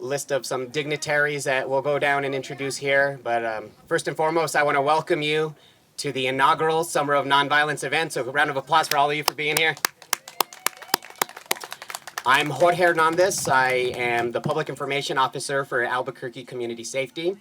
list of some dignitaries that we'll go down and introduce here. But first and foremost, I want to welcome you to the inaugural Summer of Nonviolence event. So a round of applause for all of you for being here. I'm Jorge Hernandez. I am the Public Information Officer for Albuquerque Community Safety.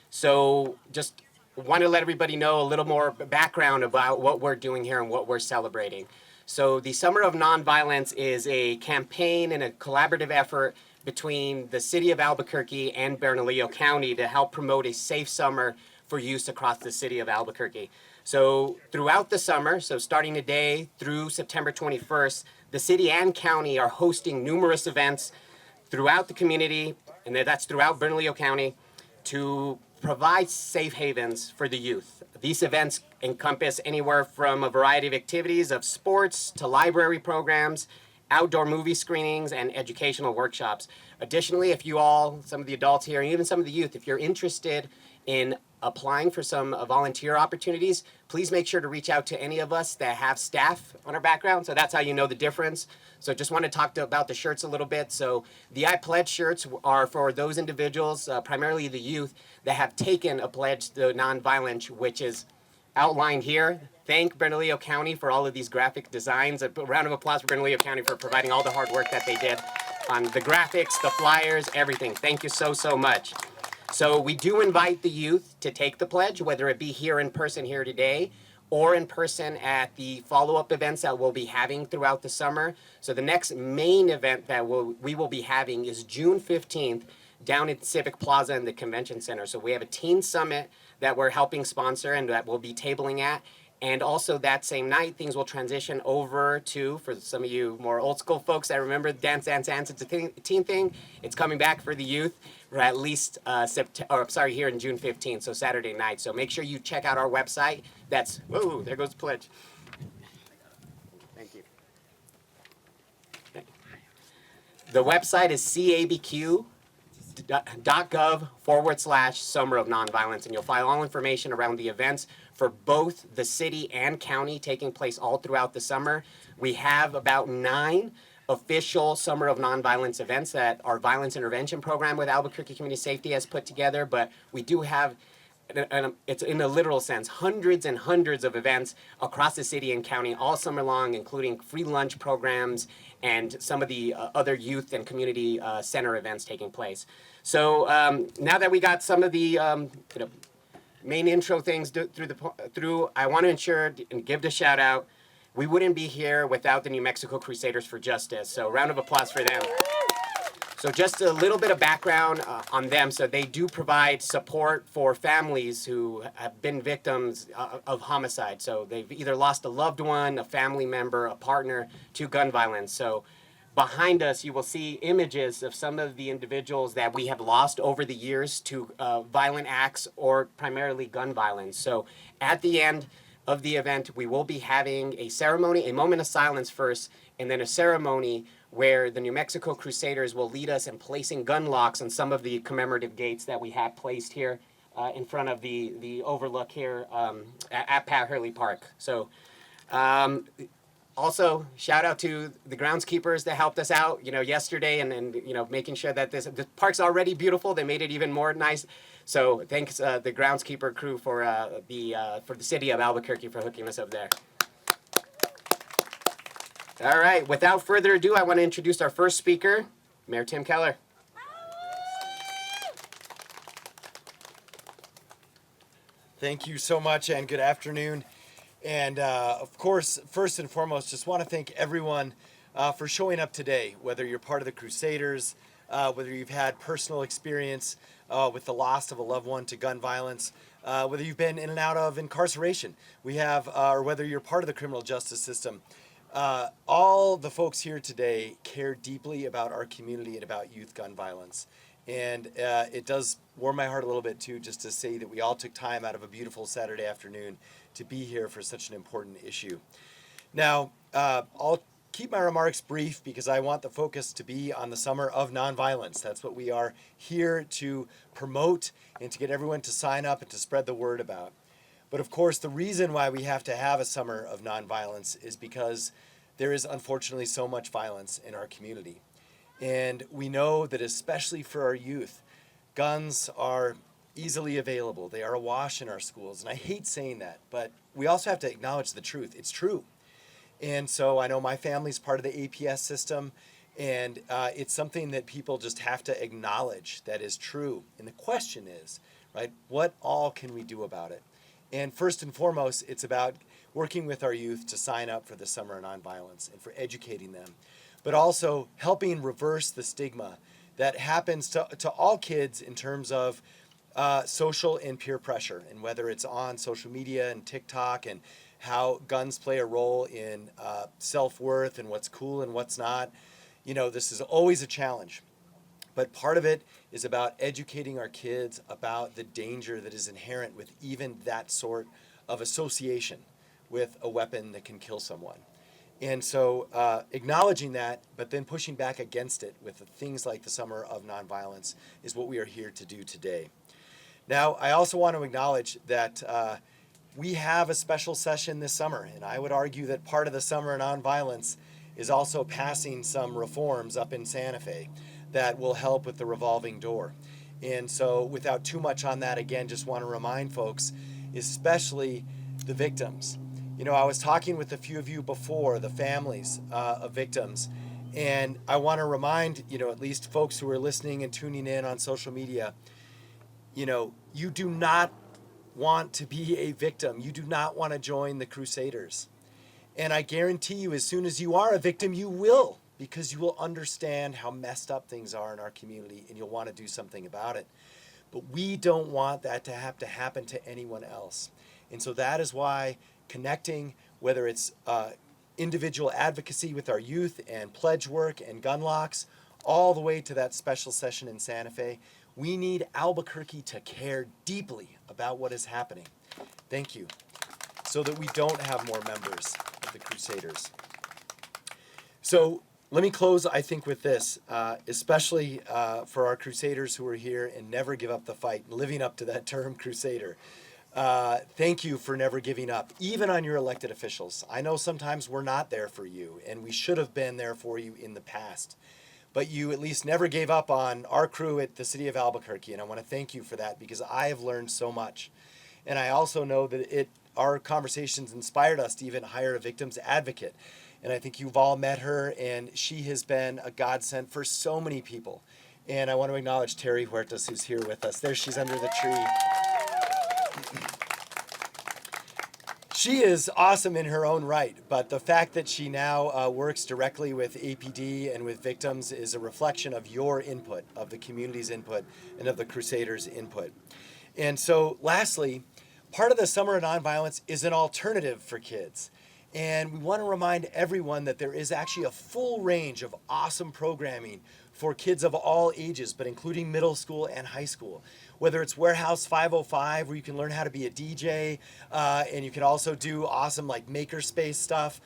So just want to let everybody know a little more background about what we're doing here and what we're celebrating. So the Summer of Nonviolence is a campaign and a collaborative effort between the city of Albuquerque and Bernalillo County to help promote a safe summer for use across the city of Albuquerque. So throughout the summer, so starting today through September 21st, the city and county are hosting numerous events throughout the community, and that's throughout Bernalillo County, to provide safe havens for the youth. These events encompass anywhere from a variety of activities of sports to library programs, outdoor movie screenings, and educational workshops. Additionally, if you all, some of the adults here, and even some of the youth, if you're interested in applying for some volunteer opportunities, please make sure to reach out to any of us that have staff on our background. So that's how you know the difference. So just want to talk about the shirts a little bit. So the I Pledge shirts are for those individuals, primarily the youth, that have taken a pledge to nonviolence, which is outlined here. Thank Bernalillo County for all of these graphic designs. A round of applause for Bernalillo County for providing all the hard work that they did on the graphics, the flyers, everything. Thank you so, so much. So we do invite the youth to take the pledge, whether it be here in person here today or in person at the follow-up events that we'll be having throughout the summer. So the next main event that we will be having is June 15th down at Civic Plaza in the Convention Center. So we have a teen summit that we're helping sponsor and that we'll be tabling at. And also that same night, things will transition over to, for some of you more old school folks that remember Dance, Dance, Dance, it's a teen thing. It's coming back for the youth, or at least here in June 15th, so Saturday night. So make sure you check out our website. That's, whoa, there goes the pledge. Thank you. Okay. The website is cabq.gov/Summer of Nonviolence, and you'll find all information around the events for both the city and county taking place all throughout the summer. We have about 9 official Summer of Nonviolence events that our violence intervention program with Albuquerque Community Safety has put together, but we do have, it's in a literal sense, hundreds and hundreds of events across the city and county all summer long, including free lunch programs and some of the other youth and community center events taking place. So now that we got some of the main intro things through, I want to ensure and give the shout out. We wouldn't be here without the New Mexico Crusaders for Justice. So round of applause for them. So just a little bit of background on them. So they do provide support for families who have been victims of homicide. So they've either lost a loved one, a family member, a partner to gun violence. So behind us, you will see images of some of the individuals that we have lost over the years to violent acts or primarily gun violence. So at the end of the event, we will be having a ceremony, a moment of silence first, and then a ceremony where the New Mexico Crusaders will lead us in placing gun locks on some of the commemorative gates that we have placed here in front of the overlook here at Pat Hurley Park. So also, shout out to the groundskeepers that helped us out, yesterday and making sure that the park's already beautiful. They made it even more nice. So thanks the groundskeeper crew for the city of Albuquerque for hooking us up there. All right, without further ado, I want to introduce our first speaker, Mayor Tim Keller. Thank you so much, and good afternoon. And of course, first and foremost, just want to thank everyone for showing up today, whether you're part of the Crusaders, whether you've had personal experience with the loss of a loved one to gun violence, whether you've been in and out of incarceration, or whether you're part of the criminal justice system. All the folks here today care deeply about our community and about youth gun violence. And it does warm my heart a little bit, too, just to say that we all took time out of a beautiful Saturday afternoon to be here for such an important issue. Now, I'll keep my remarks brief because I want the focus to be on the Summer of Nonviolence. That's what we are here to promote and to get everyone to sign up and to spread the word about. But of course, the reason why we have to have a Summer of Nonviolence is because there is unfortunately so much violence in our community. And we know that especially for our youth, guns are easily available. They are awash in our schools. And I hate saying that, but we also have to acknowledge the truth. It's true. And so I know my family's part of the APS system, and it's something that people just have to acknowledge that is true. And the question is, right, what all can we do about it? And first and foremost, it's about working with our youth to sign up for the Summer of Nonviolence and for educating them, but also helping reverse the stigma that happens to all kids in terms of social and peer pressure, and whether it's on social media and TikTok, and how guns play a role in self-worth and what's cool and what's not. You know, this is always a challenge. But part of it is about educating our kids about the danger that is inherent with even that sort of association with a weapon that can kill someone. And so acknowledging that, but then pushing back against it with things like the Summer of Nonviolence is what we are here to do today. Now, I also want to acknowledge that we have a special session this summer, and I would argue that part of the Summer of Nonviolence is also passing some reforms up in Santa Fe that will help with the revolving door. And so without too much on that, again, just want to remind folks, especially the victims. You know, I was talking with a few of you before, the families of victims, and I want to remind, you know, at least folks who are listening and tuning in on social media, you know, you do not want to be a victim. You do not want to join the Crusaders. And I guarantee you, as soon as you are a victim, you will, because you will understand how messed up things are in our community, and you'll want to do something about it. But we don't want that to have to happen to anyone else. And so that is why connecting, whether it's individual advocacy with our youth and pledge work and gun locks, all the way to that special session in Santa Fe, we need Albuquerque to care deeply about what is happening. Thank you. So that we don't have more members of the Crusaders. So let me close, I think, with this, especially for our Crusaders who are here and never give up the fight, living up to that term, Crusader. Thank you for never giving up, even on your elected officials. I know sometimes we're not there for you, and we should have been there for you in the past. But you at least never gave up on our crew at the city of Albuquerque, and I want to thank you for that, because I have learned so much. And I also know that our conversations inspired us to even hire a victims advocate. And I think you've all met her, and she has been a godsend for so many people. And I want to acknowledge Terry Huertas, who's here with us. There she is under the tree. She is awesome in her own right, but the fact that she now works directly with APD and with victims is a reflection of your input, of the community's input, and of the Crusaders' input. And so lastly, part of the Summer of Nonviolence is an alternative for kids. And we want to remind everyone that there is actually a full range of awesome programming for kids of all ages, but including middle school and high school. Whether it's Warehouse 505, where you can learn how to be a DJ, and you can also do awesome like makerspace stuff,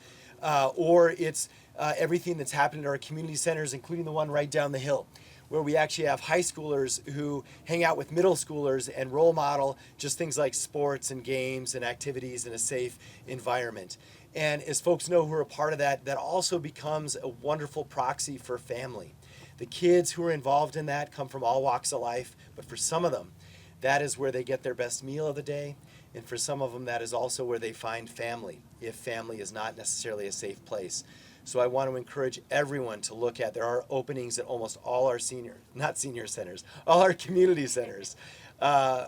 or it's everything that's happening at our community centers, including the one right down the hill, where we actually have high schoolers who hang out with middle schoolers and role model just things like sports and games and activities in a safe environment. And as folks know who are a part of that, that also becomes a wonderful proxy for family. The kids who are involved in that come from all walks of life, but for some of them, that is where they get their best meal of the day. And for some of them, that is also where they find family, if family is not necessarily a safe place. So I want to encourage everyone to look at, there are openings at almost all our all our community centers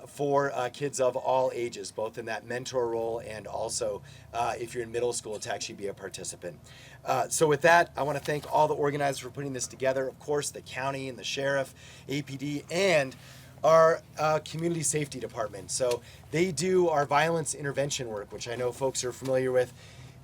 for kids of all ages, both in that mentor role and also if you're in middle school to actually be a participant. So with that, I want to thank all the organizers for putting this together. Of course, the county and the sheriff, APD, and our community safety department. So they do our violence intervention work, which I know folks are familiar with.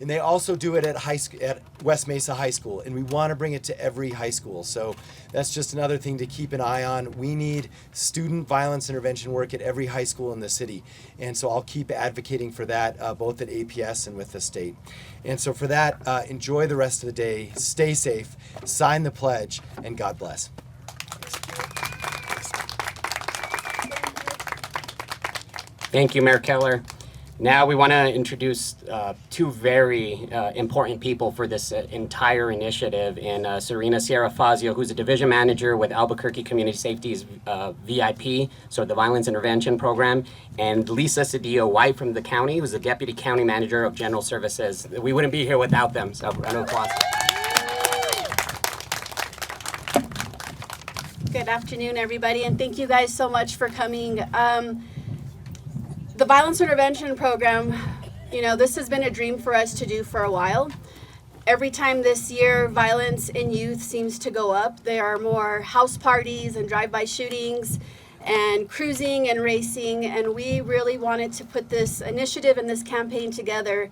And they also do it at West Mesa High School, and we want to bring it to every high school. So that's just another thing to keep an eye on. We need student violence intervention work at every high school in the city. And so I'll keep advocating for that, both at APS and with the state. And so for that, enjoy the rest of the day, stay safe, sign the pledge, and God bless. Thank you, Mayor Keller. Now we want to introduce two very important people for this entire initiative in Serena Sierra Fazio, who's a division manager with Albuquerque Community Safety's VIP, so the Violence Intervention Program, and Lisa Cedillo White from the county, who's the Deputy County Manager of General Services. We wouldn't be here without them, so round of applause. Good afternoon, everybody, and thank you guys so much for coming. The Violence Intervention Program, this has been a dream for us to do for a while. Every time this year, violence in youth seems to go up. There are more house parties and drive-by shootings and cruising and racing, and we really wanted to put this initiative and this campaign together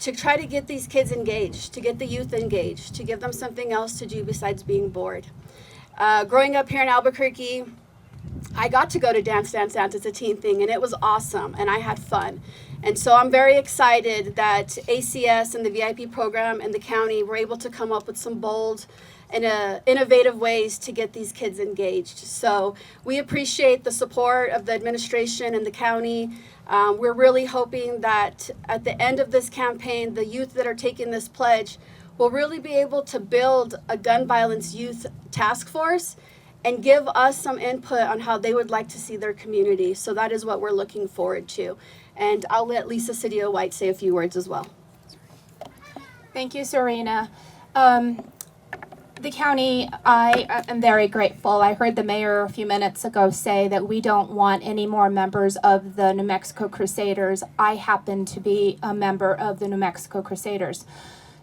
to try to get these kids engaged, to get the youth engaged, to give them something else to do besides being bored. Growing up here in Albuquerque, I got to go to Dance Dance Dance as a teen thing, and it was awesome, and I had fun. And so I'm very excited that ACS and the VIP program and the county were able to come up with some bold and innovative ways to get these kids engaged. So we appreciate the support of the administration and the county. We're really hoping that at the end of this campaign, the youth that are taking this pledge will really be able to build a gun violence youth task force and give us some input on how they would like to see their community. So that is what we're looking forward to. And I'll let Lisa Cedillo White say a few words as well. Thank you, Serena. The county, I am very grateful. I heard the mayor a few minutes ago say that we don't want any more members of the New Mexico Crusaders. I happen to be a member of the New Mexico Crusaders.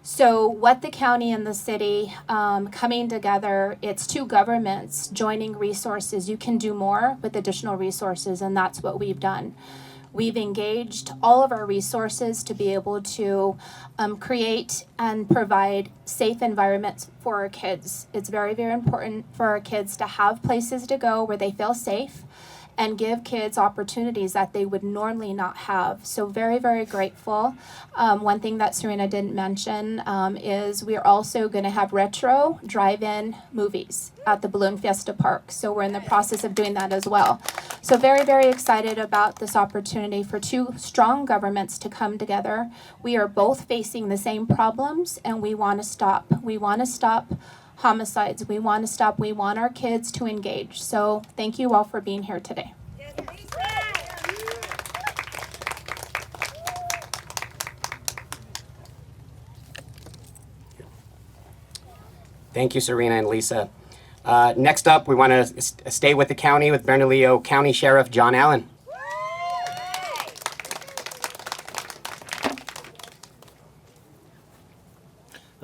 So what the county and the city coming together, it's two governments joining resources. You can do more with additional resources, and that's what we've done. We've engaged all of our resources to be able to create and provide safe environments for our kids. It's very, very important for our kids to have places to go where they feel safe and give kids opportunities that they would normally not have. So very, very grateful. One thing that Serena didn't mention is we're also going to have retro drive-in movies at the Balloon Fiesta Park. So we're in the process of doing that as well. So very, very excited about this opportunity for two strong governments to come together. We are both facing the same problems, and we want to stop. We want to stop homicides. We want to stop. We want our kids to engage. So thank you all for being here today. Thank you, Serena and Lisa. Next up, we want to stay with the county with Bernalillo County Sheriff John Allen.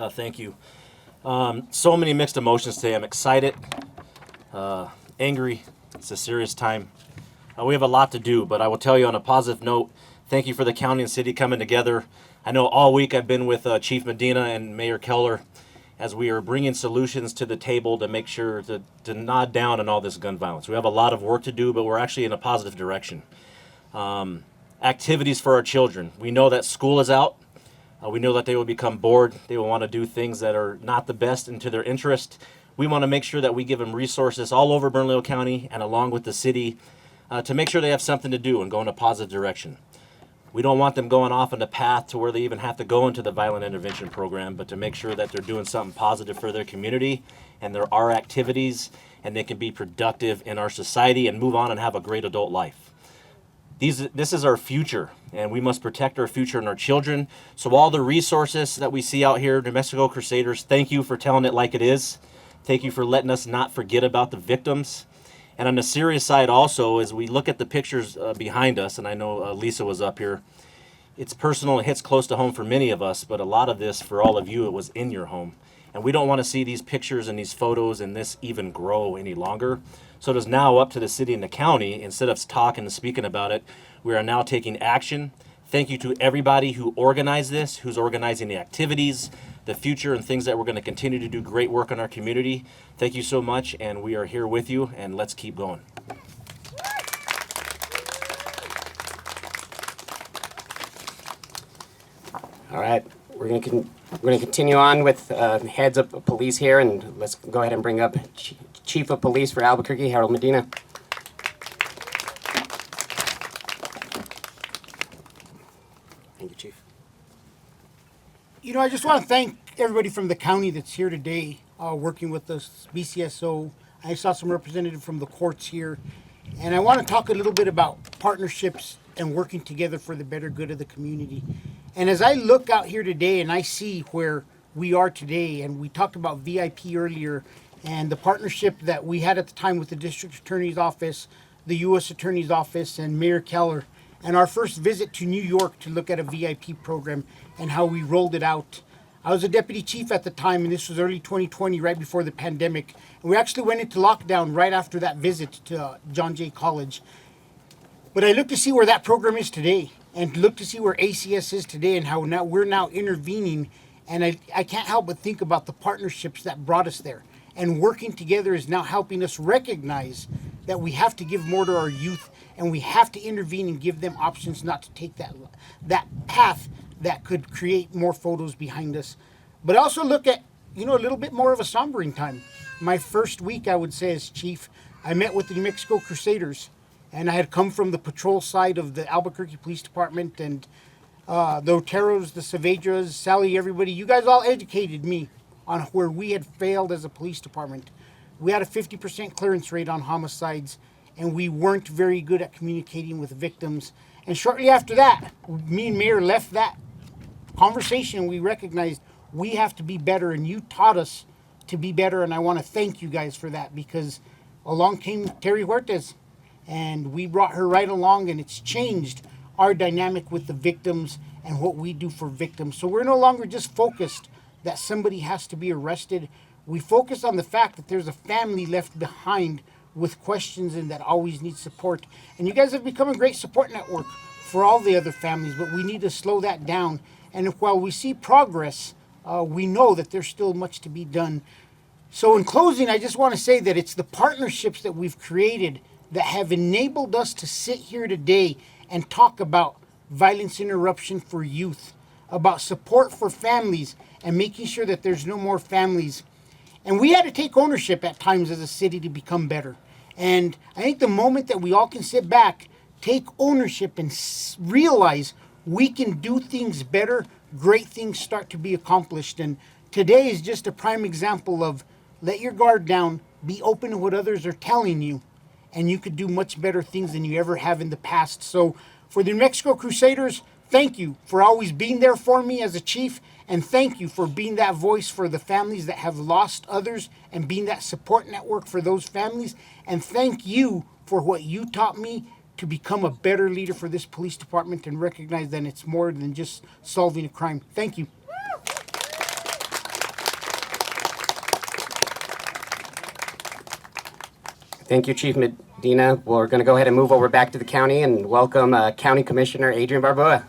Thank you. So many mixed emotions today. I'm excited, angry. It's a serious time. We have a lot to do, but I will tell you on a positive note, thank you for the county and city coming together. I know all week I've been with Chief Medina and Mayor Keller as we are bringing solutions to the table to make sure to nod down on all this gun violence. We have a lot of work to do, but we're actually in a positive direction. Activities for our children. We know that school is out. We know that they will become bored. They will want to do things that are not the best and to their interest. We want to make sure that we give them resources all over Bernalillo County and along with the city to make sure they have something to do and go in a positive direction. We don't want them going off on the path to where they even have to go into the violent intervention program, but to make sure that they're doing something positive for their community and there are activities and they can be productive in our society and move on and have a great adult life. This is our future, and we must protect our future and our children. So all the resources that we see out here, New Mexico Crusaders, thank you for telling it like it is. Thank you for letting us not forget about the victims. And on the serious side also, as we look at the pictures behind us, and I know Lisa was up here, it's personal, it hits close to home for many of us, but a lot of this, for all of you, it was in your home. And we don't want to see these pictures and these photos and this even grow any longer. So it is now up to the city and the county, instead of talking and speaking about it, we are now taking action. Thank you to everybody who organized this, who's organizing the activities, the future, and things that we're going to continue to do great work in our community. Thank you so much, and we are here with you, and let's keep going. All right, we're going to continue on with heads of police here, and let's go ahead and bring up Chief of Police for Albuquerque, Harold Medina. Thank you, Chief. You know, I just want to thank everybody from the county that's here today, working with us, BCSO. I saw some representative from the courts here. And I want to talk a little bit about partnerships and working together for the better good of the community. And as I look out here today and I see where we are today, and we talked about VIP earlier, and the partnership that we had at the time with the district attorney's office, the U.S. attorney's office, and Mayor Keller, and our first visit to New York to look at a VIP program and how we rolled it out. I was a deputy chief at the time, and this was early 2020, right before the pandemic. And we actually went into lockdown right after that visit to John Jay College. But I look to see where that program is today, and look to see where ACS is today, and how now we're now intervening. And I can't help but think about the partnerships that brought us there. And working together is now helping us recognize that we have to give more to our youth, and we have to intervene and give them options not to take that path that could create more photos behind us. But also look at, a little bit more of a sombering time. My first week, I would say, as chief, I met with the New Mexico Crusaders, and I had come from the patrol side of the Albuquerque Police Department, and the Oteros, the Saavedras, Sally, everybody, you guys all educated me on where we had failed as a police department. We had a 50% clearance rate on homicides, and we weren't very good at communicating with victims. And shortly after that, me and Mayor left that conversation. We recognized we have to be better, and you taught us to be better, and I want to thank you guys for that, because along came Terry Huertas, and we brought her right along, and it's changed our dynamic with the victims and what we do for victims. So we're no longer just focused that somebody has to be arrested. We focus on the fact that there's a family left behind with questions and that always needs support. And you guys have become a great support network for all the other families, but we need to slow that down. And while we see progress, we know that there's still much to be done. So in closing, I just want to say that it's the partnerships that we've created that have enabled us to sit here today and talk about violence interruption for youth, about support for families, and making sure that there's no more families. And we had to take ownership at times as a city to become better. And I think the moment that we all can sit back, take ownership, and realize we can do things better, great things start to be accomplished. And today is just a prime example of let your guard down, be open to what others are telling you, and you could do much better things than you ever have in the past. So for the New Mexico Crusaders, thank you for always being there for me as a chief, and thank you for being that voice for the families that have lost others and being that support network for those families. And thank you for what you taught me to become a better leader for this police department and recognize that it's more than just solving a crime. Thank you. Thank you, Chief Medina. We're going to go ahead and move over back to the county and welcome County Commissioner Adrian Barboa.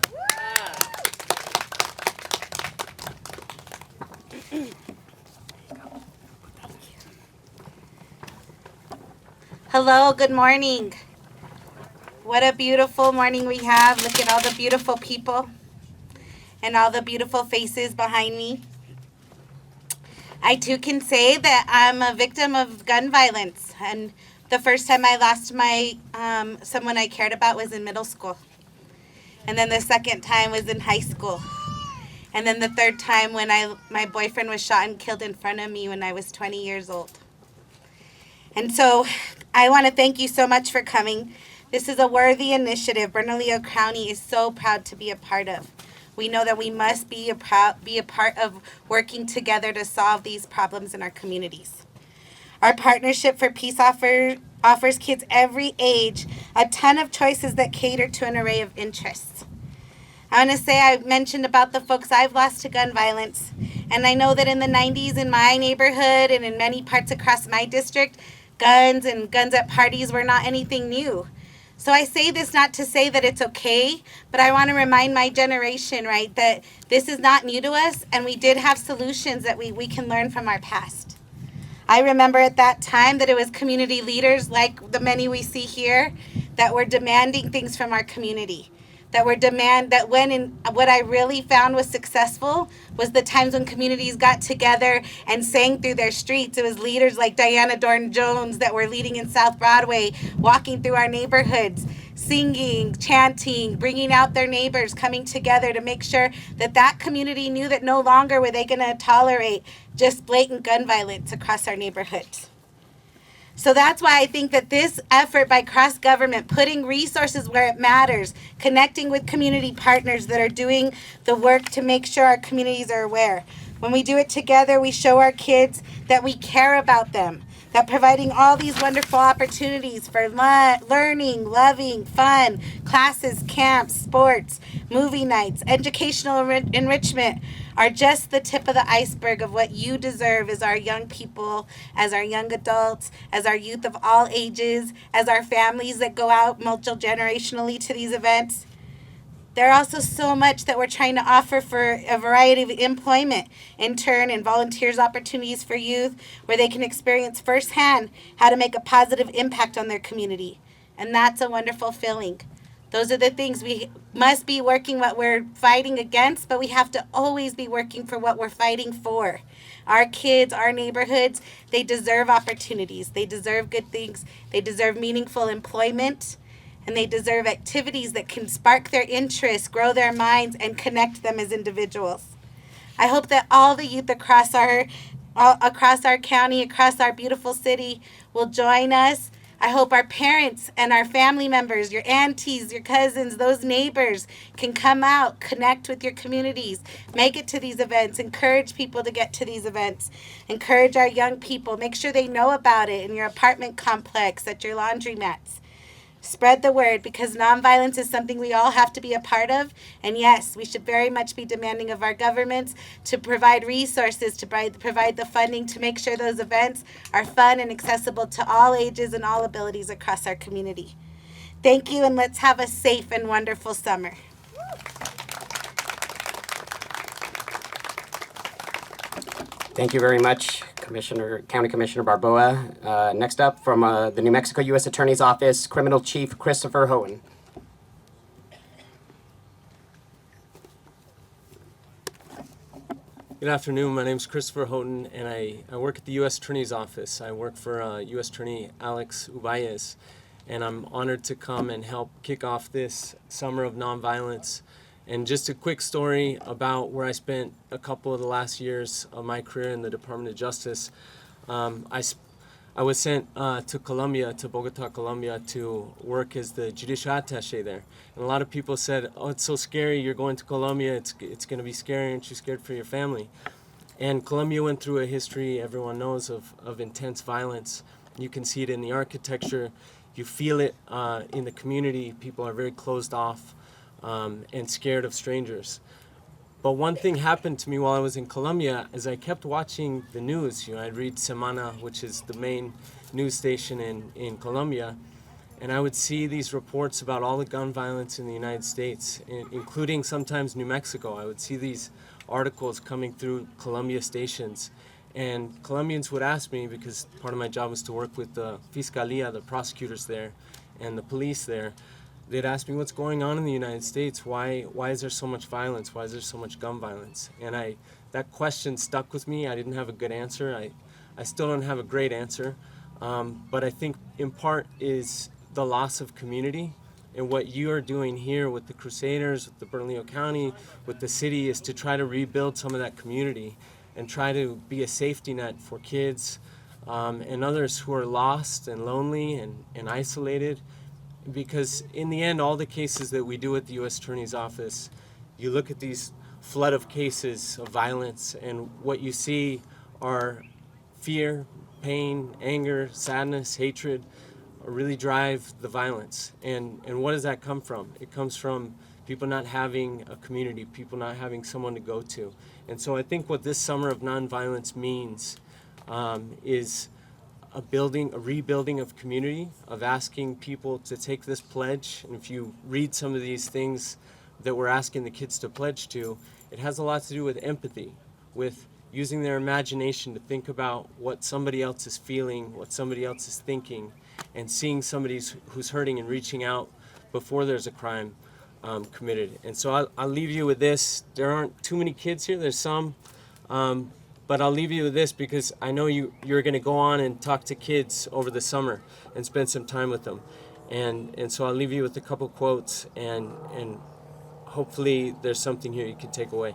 Hello, good morning. What a beautiful morning we have. Look at all the beautiful people and all the beautiful faces behind me. I too can say that I'm a victim of gun violence, and the first time I lost my someone I cared about was in middle school. And then the second time was in high school. And then the third time when my boyfriend was shot and killed in front of me when I was 20 years old. And so I want to thank you so much for coming. This is a worthy initiative Bernalillo County is so proud to be a part of. We know that we must be a part of working together to solve these problems in our communities. Our Partnership for Peace offers kids every age a ton of choices that cater to an array of interests. I want to say I mentioned about the folks I've lost to gun violence, and I know that in the 90s in my neighborhood and in many parts across my district, guns and guns at parties were not anything new. So I say this not to say that it's okay, but I want to remind my generation, right, that this is not new to us, and we did have solutions that we can learn from our past. I remember at that time that it was community leaders like the many we see here that were demanding things from our community. What I really found was successful was the times when communities got together and sang through their streets. It was leaders like Diana Dorn Jones that were leading in South Broadway, walking through our neighborhoods, singing, chanting, bringing out their neighbors, coming together to make sure that that community knew that no longer were they going to tolerate just blatant gun violence across our neighborhoods. So that's why I think that this effort by cross-government, putting resources where it matters, connecting with community partners that are doing the work to make sure our communities are aware. When we do it together, we show our kids that we care about them, that providing all these wonderful opportunities for learning, loving, fun, classes, camps, sports, movie nights, educational enrichment are just the tip of the iceberg of what you deserve as our young people, as our young adults, as our youth of all ages, as our families that go out multi-generationally to these events. There are also so much that we're trying to offer for a variety of employment, intern and volunteers opportunities for youth where they can experience firsthand how to make a positive impact on their community. And that's a wonderful feeling. Those are the things we must be working what we're fighting against, but we have to always be working for what we're fighting for. Our kids, our neighborhoods, they deserve opportunities. They deserve good things. They deserve meaningful employment. And they deserve activities that can spark their interest, grow their minds, and connect them as individuals. I hope that all the youth across our county, across our beautiful city will join us. I hope our parents and our family members, your aunties, your cousins, those neighbors can come out, connect with your communities, make it to these events, encourage people to get to these events, encourage our young people, make sure they know about it in your apartment complex, at your laundromats. Spread the word, because nonviolence is something we all have to be a part of. And yes, we should very much be demanding of our governments to provide resources, to provide the funding to make sure those events are fun and accessible to all ages and all abilities across our community. Thank you, and let's have a safe and wonderful summer. Thank you very much, County Commissioner Barboa. Next up, from the New Mexico U.S. Attorney's Office, Criminal Chief Christopher Houghton. Good afternoon. My name is Christopher Houghton, and I work at the U.S. Attorney's Office. I work for U.S. Attorney Alex Ubayez, and I'm honored to come and help kick off this Summer of Nonviolence. And just a quick story about where I spent a couple of the last years of my career in the Department of Justice. I was sent to Colombia, to Bogota, Colombia, to work as the judicial attaché there. And a lot of people said, "Oh, it's so scary. You're going to Colombia. It's going to be scary. Aren't you scared for your family?" And Colombia went through a history everyone knows of intense violence. You can see it in the architecture. You feel it in the community. People are very closed off and scared of strangers. But one thing happened to me while I was in Colombia is I kept watching the news. I'd read Semana, which is the main news station in Colombia, and I would see these reports about all the gun violence in the United States, including sometimes New Mexico. I would see these articles coming through Colombia stations, and Colombians would ask me, because part of my job was to work with the Fiscalia, the prosecutors there, and the police there. They'd ask me, what's going on in the United States? Why is there so much violence? Why is there so much gun violence? And that question stuck with me. I didn't have a good answer. I still don't have a great answer. But I think in part is the loss of community. And what you are doing here with the Crusaders, with the Bernalillo County, with the city, is to try to rebuild some of that community and try to be a safety net for kids and others who are lost and lonely and isolated. Because in the end, all the cases that we do at the U.S. Attorney's Office, you look at these flood of cases of violence, and what you see are fear, pain, anger, sadness, hatred, really drive the violence. And what does that come from? It comes from people not having a community, people not having someone to go to. And so I think what this Summer of Nonviolence means is a rebuilding of community, of asking people to take this pledge. And if you read some of these things that we're asking the kids to pledge to, it has a lot to do with empathy, with using their imagination to think about what somebody else is feeling, what somebody else is thinking, and seeing somebody who's hurting and reaching out before there's a crime committed. And so I'll leave you with this. There aren't too many kids here. There's some. But I'll leave you with this, because I know you're going to go on and talk to kids over the summer and spend some time with them. And so I'll leave you with a couple quotes, and hopefully there's something here you can take away.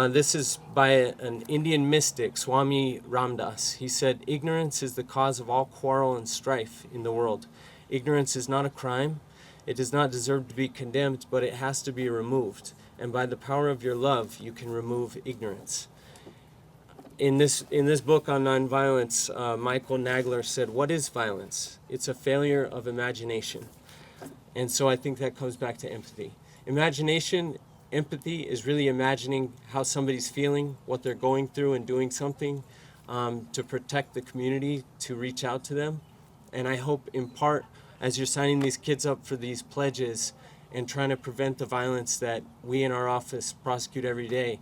This is by an Indian mystic, Swami Ramdas. He said, "Ignorance is the cause of all quarrel and strife in the world. Ignorance is not a crime. It does not deserve to be condemned, but it has to be removed. And by the power of your love, you can remove ignorance." In this book on nonviolence, Michael Nagler said, "What is violence? It's a failure of imagination." And so I think that comes back to empathy. Empathy is really imagining how somebody's feeling, what they're going through, and doing something to protect the community, to reach out to them. And I hope, in part, as you're signing these kids up for these pledges and trying to prevent the violence that we in our office prosecute every day,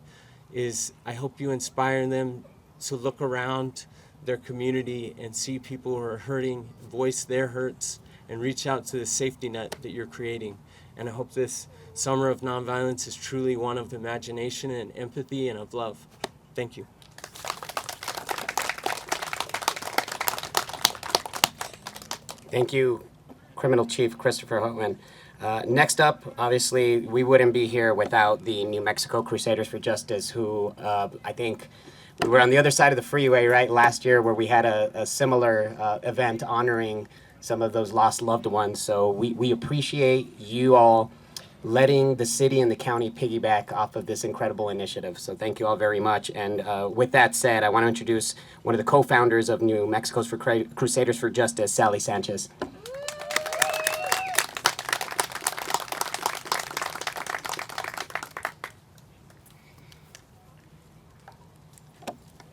I hope you inspire them to look around their community and see people who are hurting, voice their hurts, and reach out to the safety net that you're creating. And I hope this Summer of Nonviolence is truly one of imagination and empathy and of love. Thank you. Thank you, Criminal Chief Christopher Houghton. Next up, obviously, we wouldn't be here without the New Mexico Crusaders for Justice, who I think we were on the other side of the freeway, right, last year, where we had a similar event honoring some of those lost loved ones. So we appreciate you all letting the city and the county piggyback off of this incredible initiative. So thank you all very much. And with that said, I want to introduce one of the co-founders of New Mexico's Crusaders for Justice, Sally Sanchez.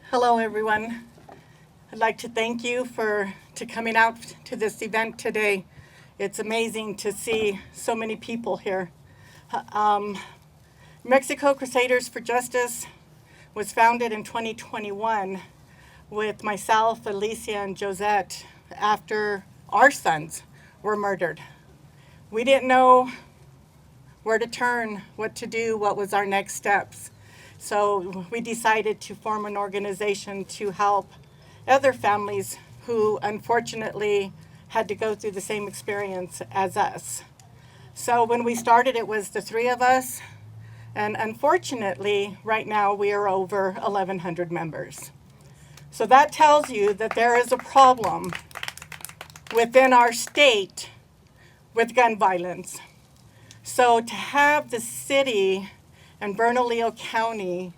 Hello, everyone. I'd like to thank you for coming out to this event today. It's amazing to see so many people here. Mexico Crusaders for Justice was founded in 2021 with myself, Alicia, and Josette after our sons were murdered. We didn't know where to turn, what to do, what was our next steps. So we decided to form an organization to help other families who unfortunately had to go through the same experience as us. So when we started, it was the three of us, and unfortunately, right now we are over 1,100 members. So that tells you that there is a problem within our state with gun violence. So to have the city and Bernalillo County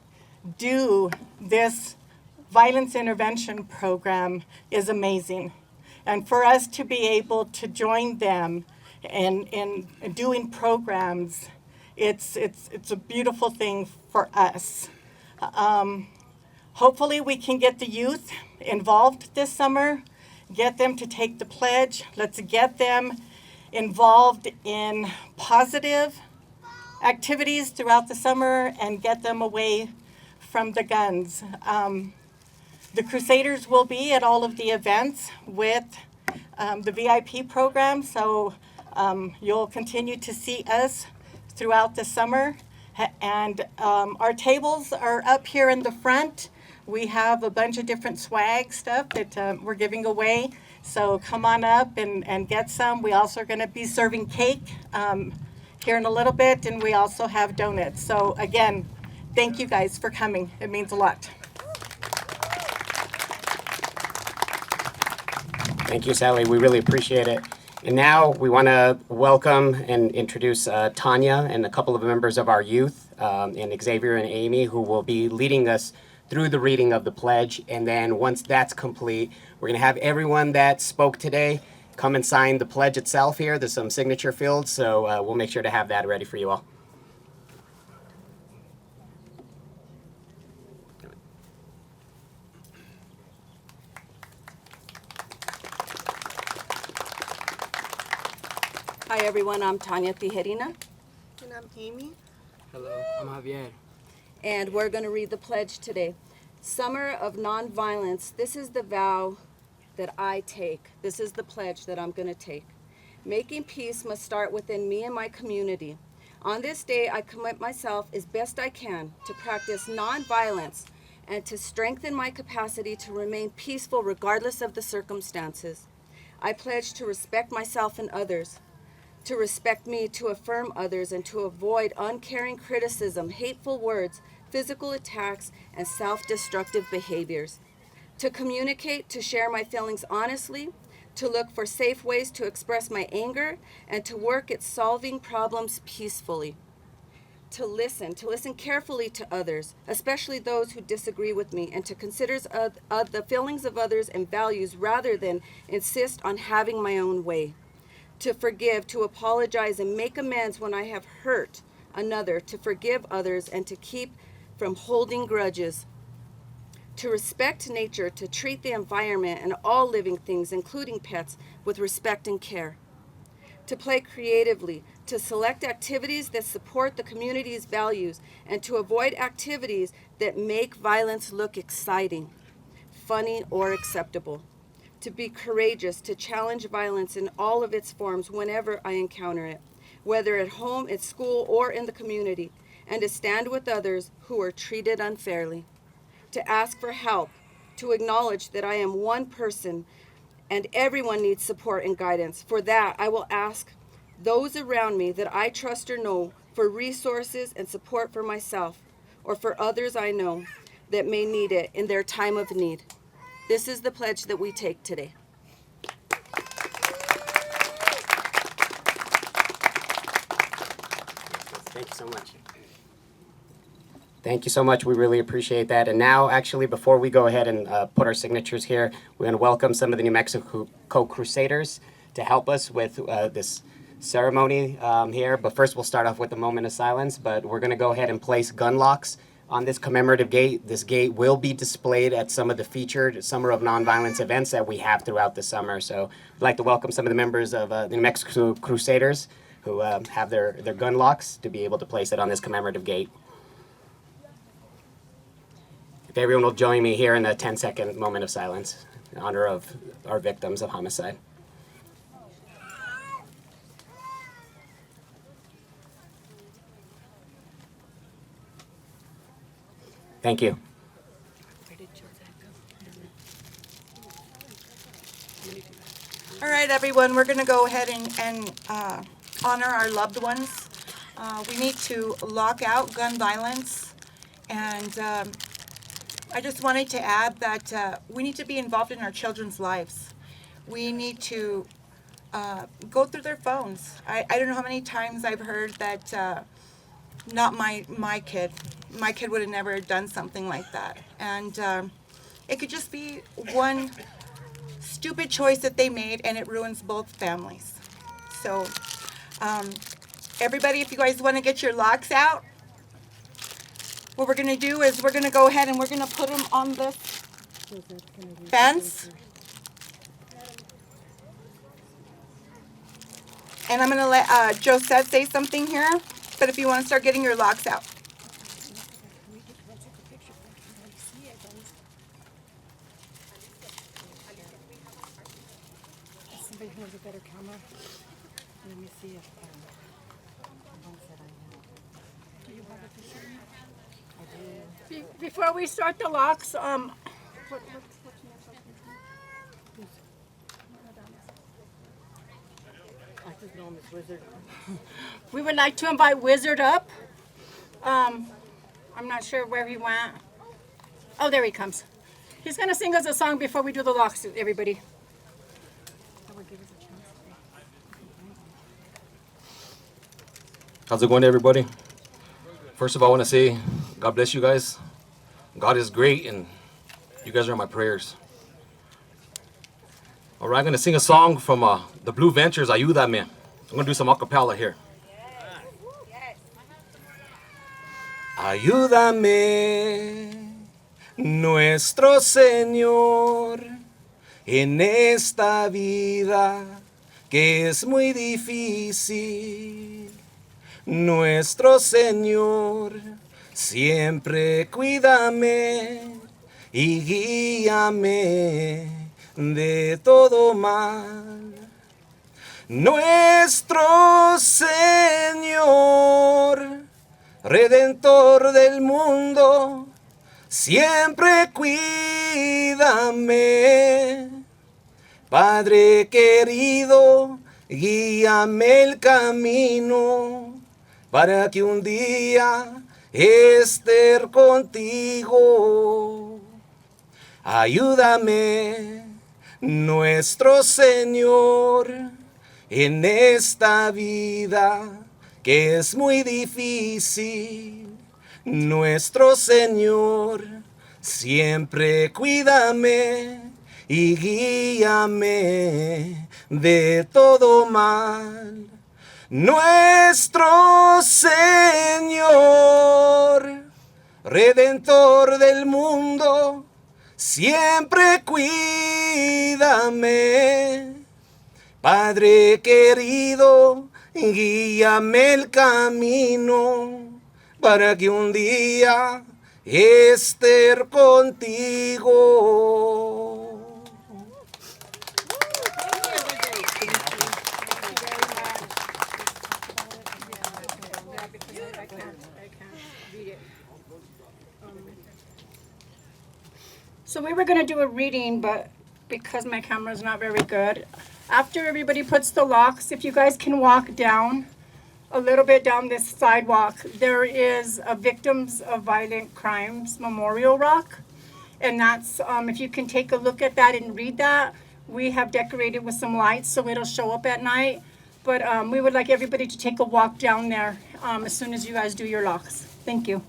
do this violence intervention program is amazing. And for us to be able to join them in doing programs, it's a beautiful thing for us. Hopefully we can get the youth involved this summer, get them to take the pledge. Let's get them involved in positive activities throughout the summer and get them away from the guns. The Crusaders will be at all of the events with the VIP program, so you'll continue to see us throughout the summer. And our tables are up here in the front. We have a bunch of different swag stuff that we're giving away, so come on up and get some. We also are going to be serving cake here in a little bit, and we also have donuts. So again, thank you guys for coming. It means a lot. Thank you, Sally. We really appreciate it. And now we want to welcome and introduce Tanya and a couple of members of our youth, and Xavier and Amy, who will be leading us through the reading of the pledge. And then once that's complete, we're going to have everyone that spoke today come and sign the pledge itself here. There's some signature fields, so we'll make sure to have that ready for you all. Hi everyone, I'm Tanya Tijerina. And I'm Amy. Hello, I'm Javier. And we're going to read the pledge today. Summer of Nonviolence, this is the vow that I take. This is the pledge that I'm going to take. Making peace must start within me and my community. On this day, I commit myself as best I can to practice nonviolence and to strengthen my capacity to remain peaceful regardless of the circumstances. I pledge to respect myself and others, to respect me, to affirm others, and to avoid uncaring criticism, hateful words, physical attacks, and self-destructive behaviors. To communicate, to share my feelings honestly, to look for safe ways to express my anger, and to work at solving problems peacefully. To listen carefully to others, especially those who disagree with me, and to consider the feelings of others and values rather than insist on having my own way. To forgive, to apologize, and make amends when I have hurt another, to forgive others, and to keep from holding grudges. To respect nature, to treat the environment and all living things, including pets, with respect and care. To play creatively, to select activities that support the community's values, and to avoid activities that make violence look exciting, funny, or acceptable. To be courageous, to challenge violence in all of its forms whenever I encounter it, whether at home, at school, or in the community, and to stand with others who are treated unfairly. To ask for help, to acknowledge that I am one person and everyone needs support and guidance. For that, I will ask those around me that I trust or know for resources and support for myself or for others I know that may need it in their time of need. This is the pledge that we take today. Thank you so much. Thank you so much. We really appreciate that. And now, actually, before we go ahead and put our signatures here, we're going to welcome some of the New Mexico Crusaders to help us with this ceremony here. But first, we'll start off with a moment of silence. But we're going to go ahead and place gun locks on this commemorative gate. This gate will be displayed at some of the featured Summer of Nonviolence events that we have throughout the summer. So I'd like to welcome some of the members of the New Mexico Crusaders who have their gun locks to be able to place it on this commemorative gate. If everyone will join me here in a 10-second moment of silence in honor of our victims of homicide. Thank you. All right, everyone, we're going to go ahead and honor our loved ones. We need to lock out gun violence, and I just wanted to add that we need to be involved in our children's lives. We need to go through their phones. I don't know how many times I've heard that not my kid would have never done something like that. And it could just be one stupid choice that they made, and it ruins both families. So everybody, if you guys want to get your locks out, what we're going to do is we're going to go ahead and we're going to put them on this fence. And I'm going to let Josette say something here, but if you want to start getting your locks out. Somebody has a better camera. Let me see if do you have a picture? I do. Before we start the locks, we would like to invite Wizard up. I'm not sure where he went. Oh, there he comes. He's going to sing us a song before we do the locks, everybody. How's it going, everybody? First of all, I want to say God bless you guys. God is great, and you guys are in my prayers. All right, I'm going to sing a song from the Blue Ventures, Ayúdame. I'm going to do some a cappella here. Ayúdame, nuestro Señor, en esta vida que es muy difícil. Nuestro Señor, siempre cuídame y guíame de todo mal. Nuestro Señor, Redentor del mundo, siempre cuídame Padre querido, guíame el camino para que un día esté contigo. Ayúdame, nuestro Señor, en esta vida que es muy difícil. Nuestro Señor, siempre cuídame y guíame de todo mal. Nuestro Señor, Redentor del mundo, siempre cuídame. Padre querido, guíame el camino para que un día esté contigo. So we were going to do a reading, but because my camera's not very good, after everybody puts the locks, if you guys can walk down a little bit down this sidewalk, there is a Victims of Violent Crimes Memorial Rock. And that's, if you can take a look at that and read that, we have decorated with some lights so it'll show up at night. But we would like everybody to take a walk down there as soon as you guys do your locks. Thank you.